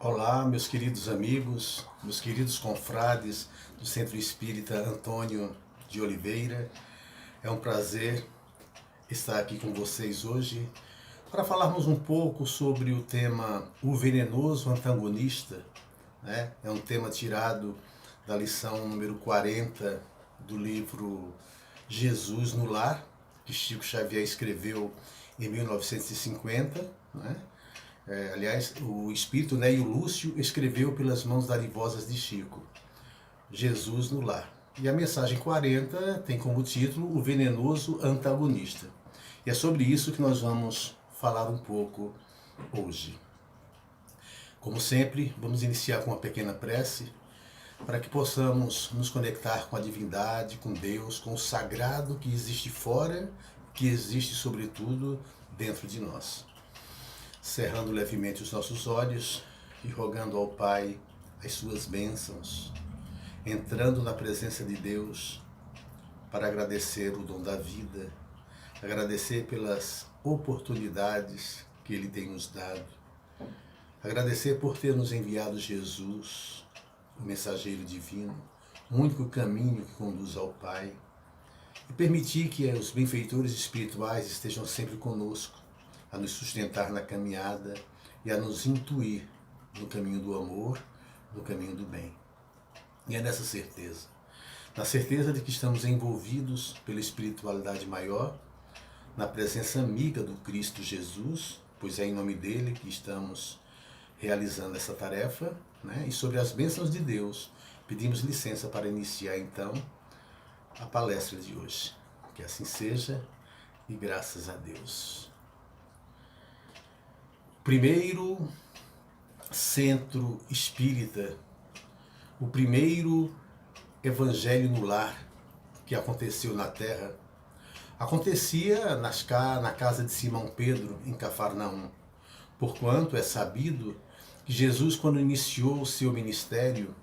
Olá, meus queridos amigos, meus queridos confrades do Centro Espírita Antônio de Oliveira. É um prazer estar aqui com vocês hoje para falarmos um pouco sobre o tema O Venenoso Antagonista, né? É um tema tirado da lição número 40 do livro Jesus no Lar, que Chico Xavier escreveu em 1950, né? Aliás, o espírito Neio Lúcio escreveu pelas mãos dadivosas de Chico, Jesus no Lar. E a mensagem 40 tem como título O Venenoso Antagonista. E é sobre isso que nós vamos falar um pouco hoje. Como sempre, vamos iniciar com uma pequena prece para que possamos nos conectar com a divindade, com Deus, com o sagrado que existe fora, que existe sobretudo dentro de nós. Cerrando levemente os nossos olhos e rogando ao Pai as suas bênçãos, entrando na presença de Deus para agradecer o dom da vida, agradecer pelas oportunidades que Ele tem nos dado, agradecer por ter nos enviado Jesus, o mensageiro divino, o único caminho que conduz ao Pai, e permitir que os benfeitores espirituais estejam sempre conosco, a nos sustentar na caminhada e a nos intuir no caminho do amor, no caminho do bem. E é nessa certeza, na certeza de que estamos envolvidos pela espiritualidade maior, na presença amiga do Cristo Jesus, pois é em nome dele que estamos realizando essa tarefa, né? E sobre as bênçãos de Deus, pedimos licença para iniciar então a palestra de hoje. Que assim seja e graças a Deus. Primeiro centro espírita, o primeiro evangelho no lar que aconteceu na terra, acontecia na casa de Simão Pedro, em Cafarnaum, porquanto é sabido que Jesus, quando iniciou o seu ministério,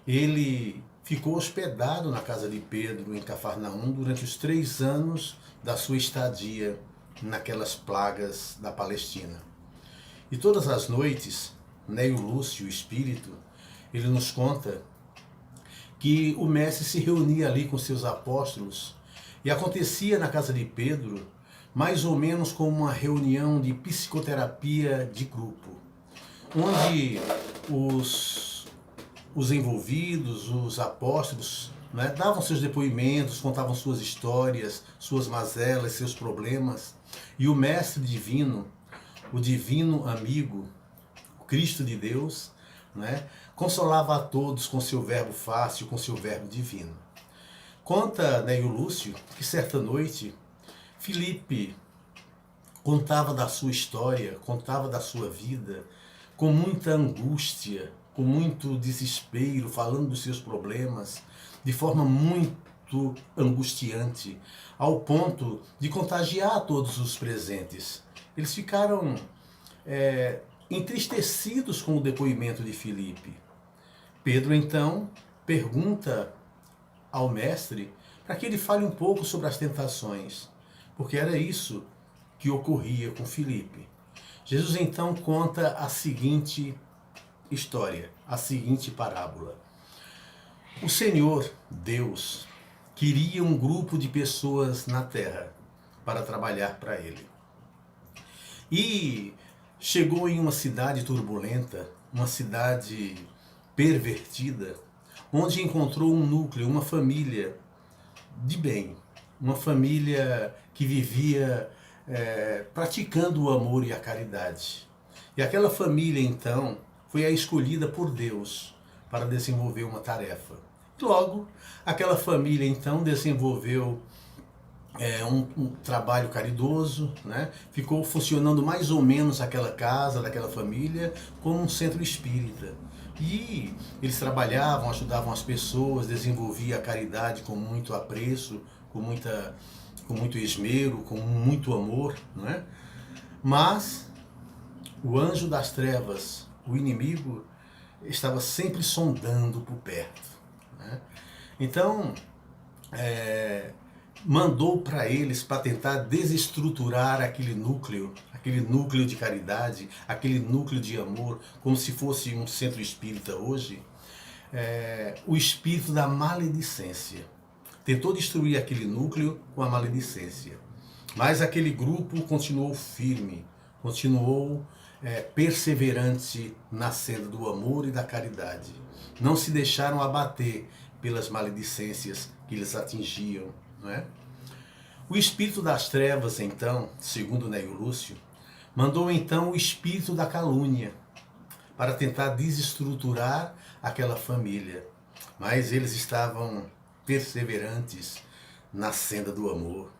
ele ficou hospedado na casa de Pedro, em Cafarnaum, durante os 3 anos da sua estadia naquelas plagas da Palestina. E todas as noites, Neio Lúcio, o espírito, ele nos conta que o mestre se reunia ali com seus apóstolos e acontecia na casa de Pedro mais ou menos como uma reunião de psicoterapia de grupo, onde os envolvidos, os apóstolos, né, davam seus depoimentos, contavam suas histórias, suas mazelas, seus problemas, e o mestre divino, o divino amigo, o Cristo de Deus, né, consolava a todos com seu verbo fácil, com seu verbo divino. Conta Neio Lúcio que certa noite Filipe contava da sua história, contava da sua vida, com muita angústia, com muito desespero, falando dos seus problemas, de forma muito angustiante, ao ponto de contagiar todos os presentes. Eles ficaram entristecidos com o depoimento de Filipe. Pedro, então, pergunta ao mestre para que ele fale um pouco sobre as tentações, porque era isso que ocorria com Filipe. Jesus, então, conta a seguinte história, a seguinte parábola. O Senhor, Deus, queria um grupo de pessoas na terra para trabalhar para Ele. E chegou em uma cidade turbulenta, uma cidade pervertida, onde encontrou um núcleo, uma família de bem, uma família que vivia praticando o amor e a caridade. E aquela família, então, foi a escolhida por Deus para desenvolver uma tarefa. Logo, aquela família, então, desenvolveu um trabalho caridoso, né? Ficou funcionando mais ou menos aquela casa, daquela família, como um centro espírita. E eles trabalhavam, ajudavam as pessoas, desenvolviam a caridade com muito apreço, com muito esmero, com muito amor, né? Mas o anjo das trevas, o inimigo, estava sempre sondando por perto, né? Então, mandou para eles para tentar desestruturar aquele núcleo, aquele núcleo de caridade, aquele núcleo de amor, como se fosse um centro espírita hoje, o espírito da maledicência tentou destruir aquele núcleo com a maledicência. Mas aquele grupo continuou firme, continuou perseverante na senda do amor e da caridade. Não se deixaram abater pelas maledicências que lhes atingiam, não é? O espírito das trevas, então, segundo Neio Lúcio, mandou então o espírito da calúnia para tentar desestruturar aquela família. Mas eles estavam perseverantes na senda do amor,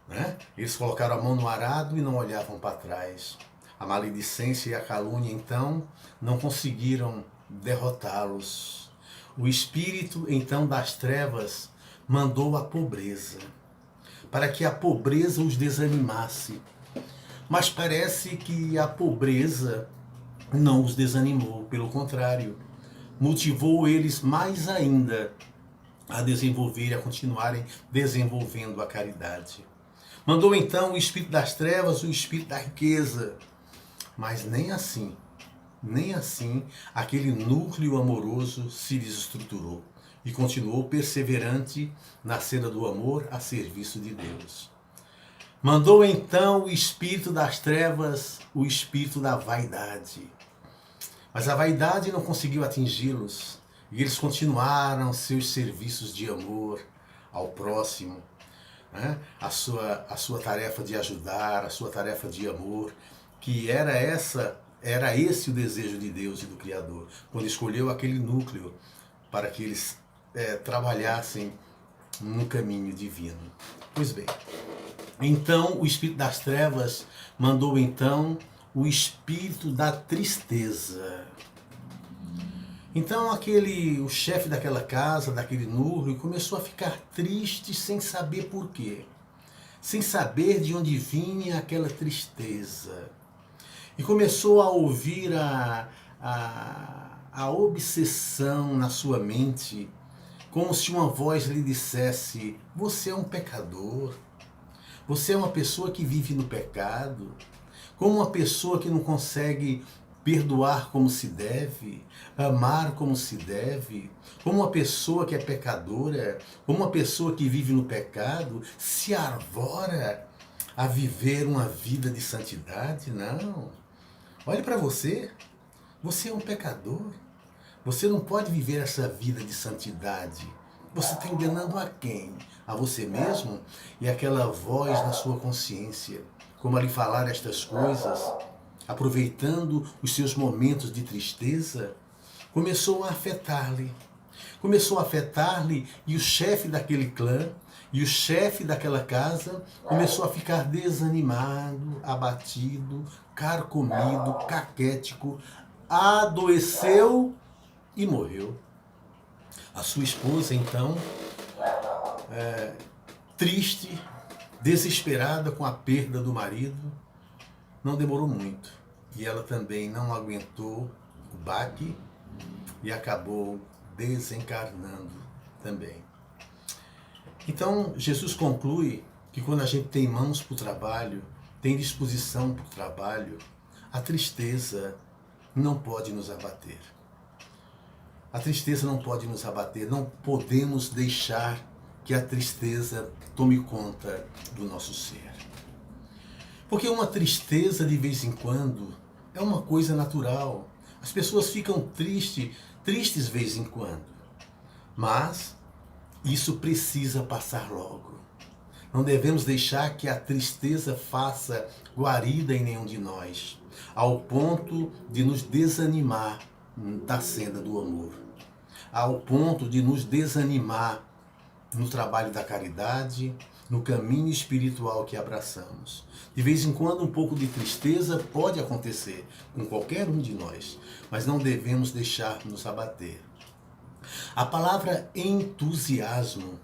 né? Eles colocaram a mão no arado e não olhavam para trás. A maledicência e a calúnia, então, não conseguiram derrotá-los. O espírito, então, das trevas mandou a pobreza, para que a pobreza os desanimasse. Mas parece que a pobreza não os desanimou, pelo contrário, motivou eles mais ainda a desenvolver e a continuarem desenvolvendo a caridade. Mandou então o espírito das trevas, o espírito da riqueza, mas nem assim aquele núcleo amoroso se desestruturou e continuou perseverante na senda do amor a serviço de Deus. Mandou então o espírito das trevas, o espírito da vaidade. Mas a vaidade não conseguiu atingi-los e eles continuaram seus serviços de amor ao próximo, né? A sua tarefa de ajudar, a sua tarefa de amor, que era esse o desejo de Deus e do Criador, quando escolheu aquele núcleo para que eles trabalhassem no caminho divino. Pois bem, então o espírito das trevas mandou então o espírito da tristeza. Então o chefe daquela casa, daquele núcleo, começou a ficar triste sem saber por quê, sem saber de onde vinha aquela tristeza. E começou a ouvir a obsessão na sua mente, como se uma voz lhe dissesse: você é um pecador, você é uma pessoa que vive no pecado, como uma pessoa que não consegue perdoar como se deve, amar como se deve, como uma pessoa que é pecadora, como uma pessoa que vive no pecado, se arvora a viver uma vida de santidade? Não. Olhe para você, você é um pecador, você não pode viver essa vida de santidade. Você está enganando a quem? A você mesmo? E aquela voz na sua consciência, como a lhe falar estas coisas, aproveitando os seus momentos de tristeza, começou a afetar-lhe. Começou a afetar-lhe e o chefe daquele clã, e o chefe daquela casa começou a ficar desanimado, abatido, carcomido, caquético, adoeceu e morreu. A sua esposa, então, triste, desesperada com a perda do marido, não demorou muito. E ela também não aguentou o baque e acabou desencarnando também. Então, Jesus conclui que quando a gente tem mãos para o trabalho, tem disposição para o trabalho, a tristeza não pode nos abater. A tristeza não pode nos abater, não podemos deixar que a tristeza tome conta do nosso ser. Porque uma tristeza de vez em quando é uma coisa natural. As pessoas ficam tristes de vez em quando. Mas isso precisa passar logo. Não devemos deixar que a tristeza faça guarida em nenhum de nós, ao ponto de nos desanimar da senda do amor, ao ponto de nos desanimar no trabalho da caridade, no caminho espiritual que abraçamos. De vez em quando um pouco de tristeza pode acontecer com qualquer um de nós, mas não devemos deixar nos abater. A palavra entusiasmo,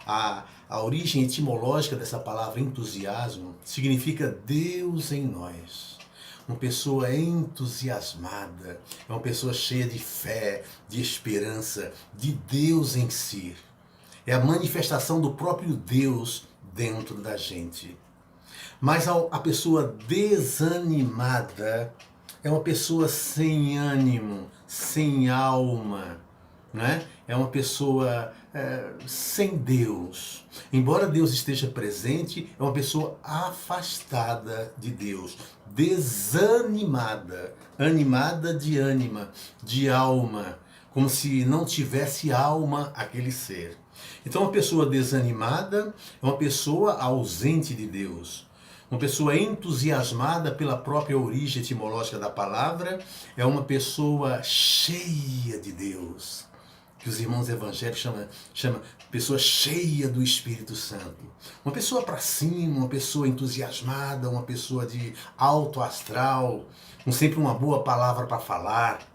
a origem etimológica dessa palavra entusiasmo significa Deus em nós. Uma pessoa entusiasmada, é uma pessoa cheia de fé, de esperança, de Deus em si. É a manifestação do próprio Deus dentro da gente. Mas a pessoa desanimada é uma pessoa sem ânimo, sem alma, né? É uma pessoa sem Deus. Embora Deus esteja presente, é uma pessoa afastada de Deus, desanimada, animada de ânima, de alma, como se não tivesse alma aquele ser. Então, uma pessoa desanimada é uma pessoa ausente de Deus. Uma pessoa entusiasmada pela própria origem etimológica da palavra é uma pessoa cheia de Deus, que os irmãos evangélicos chamam pessoa cheia do Espírito Santo. Uma pessoa para cima, uma pessoa entusiasmada, uma pessoa de alto astral, com sempre uma boa palavra para falar,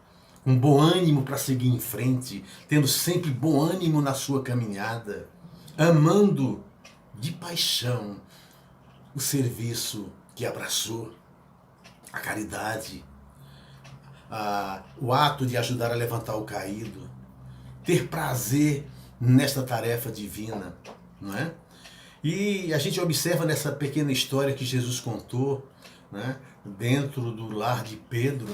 um bom ânimo para seguir em frente, tendo sempre bom ânimo na sua caminhada, amando de paixão o serviço que abraçou, a caridade, o ato de ajudar a levantar o caído, ter prazer nesta tarefa divina, não é? E a gente observa nessa pequena história que Jesus contou, né, dentro do lar de Pedro,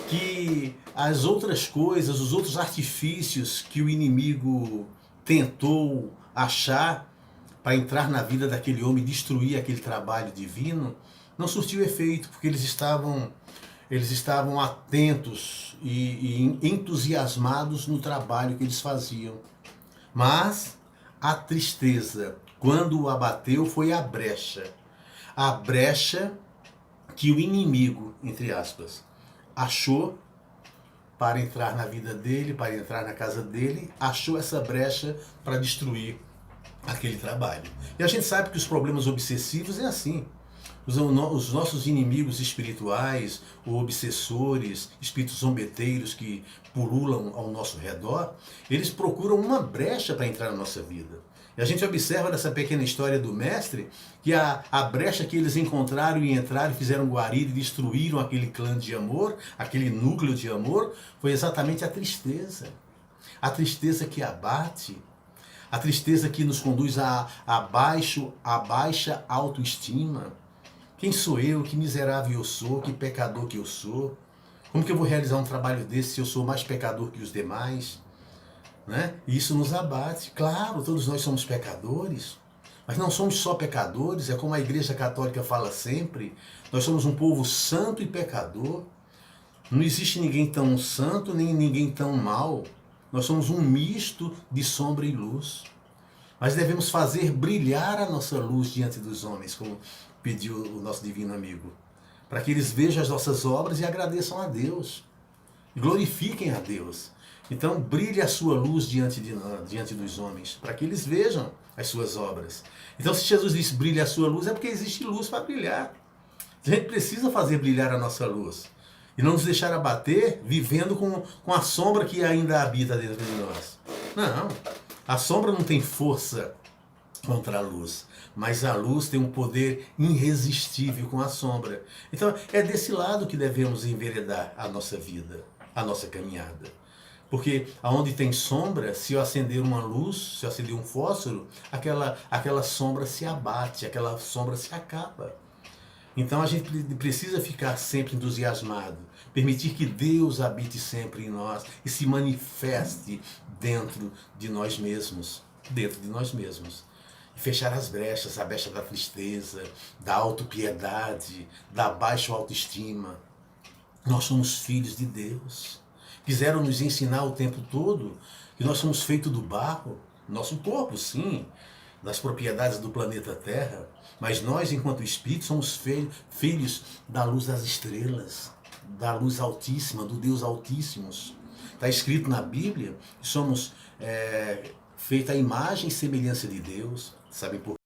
que as outras coisas, os outros artifícios que o inimigo tentou achar para entrar na vida daquele homem e destruir aquele trabalho divino, não surtiu efeito, porque eles estavam atentos e entusiasmados no trabalho que eles faziam. Mas a tristeza, quando o abateu, foi a brecha que o inimigo, entre aspas, achou para entrar na vida dele, para entrar na casa dele, achou essa brecha para destruir aquele trabalho. E a gente sabe que os problemas obsessivos é assim. Os nossos inimigos espirituais, ou obsessores, espíritos zombeteiros que pululam ao nosso redor, eles procuram uma brecha para entrar na nossa vida. E a gente observa nessa pequena história do mestre que a brecha que eles encontraram e entraram, fizeram guarida e destruíram aquele clã de amor, aquele núcleo de amor, foi exatamente a tristeza. A tristeza que abate, a tristeza que nos conduz a baixa autoestima. Quem sou eu? Que miserável eu sou? Que pecador que eu sou? Como que eu vou realizar um trabalho desse se eu sou mais pecador que os demais? Né? E isso nos abate. Claro, todos nós somos pecadores, mas não somos só pecadores, é como a Igreja Católica fala sempre, nós somos um povo santo e pecador. Não existe ninguém tão santo, nem ninguém tão mau. Nós somos um misto de sombra e luz. Mas devemos fazer brilhar a nossa luz diante dos homens, como pediu o nosso divino amigo, para que eles vejam as nossas obras e agradeçam a Deus, glorifiquem a Deus. Então brilhe a sua luz diante dos homens, para que eles vejam as suas obras. Então se Jesus disse brilhe a sua luz, é porque existe luz para brilhar. A gente precisa fazer brilhar a nossa luz e não nos deixar abater vivendo com a sombra que ainda habita dentro de nós. Não, a sombra não tem força contra a luz, mas a luz tem um poder irresistível com a sombra. Então é desse lado que devemos enveredar a nossa vida, a nossa caminhada. Porque aonde tem sombra, se eu acender uma luz, se eu acender um fósforo, aquela sombra se abate, aquela sombra se acaba. Então a gente precisa ficar sempre entusiasmado, permitir que Deus habite sempre em nós e se manifeste dentro de nós mesmos, E fechar as brechas, a brecha da tristeza, da autopiedade, da baixa autoestima. Nós somos filhos de Deus. Quiseram nos ensinar o tempo todo que nós somos feitos do barro, nosso corpo, sim, das propriedades do planeta Terra, mas nós, enquanto espírito, somos filhos da luz das estrelas, da luz altíssima, do Deus Altíssimos. Está escrito na Bíblia que somos feitos à imagem e semelhança de Deus. Sabe por